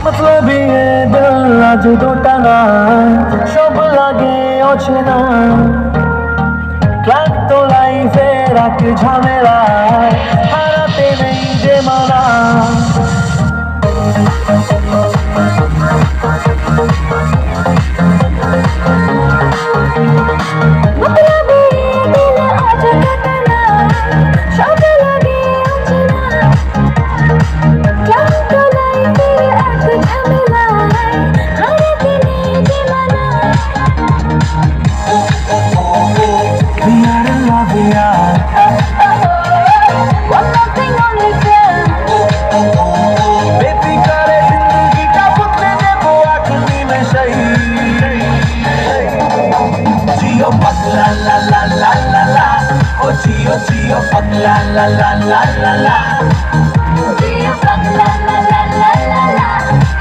मतलब ये दिल आज दो টানা সব লাগে অচেনা ক্লান্ত লাইফের এক ঝামেলায় হারাতে নেই যে মানা Gio fuck la la la la la la Gio fuck la la la la la la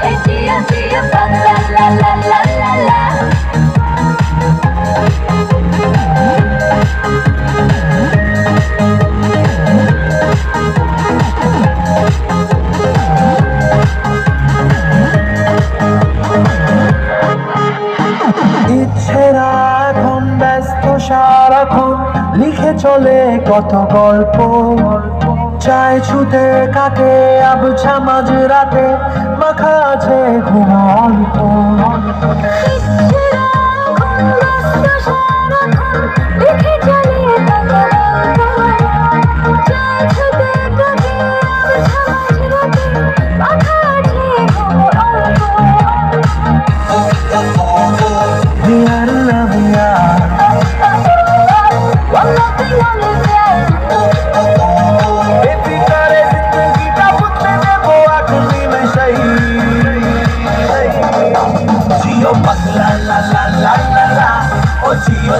Hey Gio fuck la la la la la la ইচ্ছেরা এখন ব্যস্ত সারাক্ষণ লিখে চলে কত গল্প চায় ছুতে কাটে আবছা মাঝ রাতে মাখা আছে ঘুম অল্প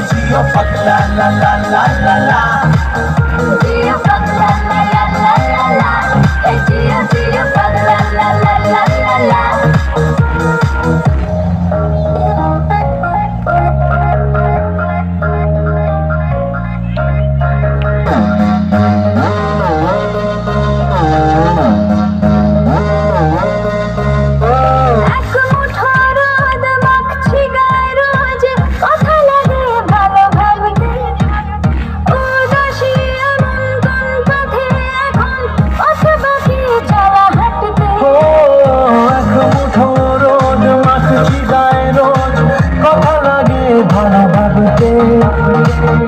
Gio fuck la la la la la la Gio fuck la la la la la la Hey Gio fuck la la la la la la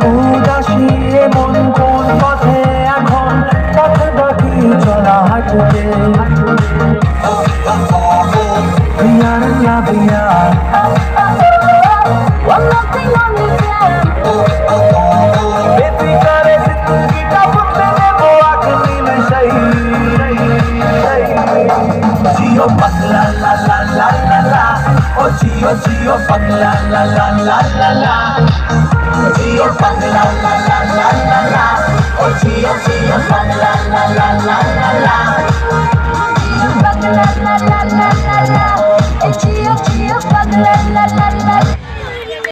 উদাসী মন কোন পথে এখন পথে বাকি চলা হাঁটতে বিয়ার না বিয়ার বেফিকারে জিন্দগিটা বদলে দেবো আখনি में सही Gio fuck la la la la la la Oh Gio fuck la la la la la la Gio fuck la la la la la la Oh Gio fuck la la la la la la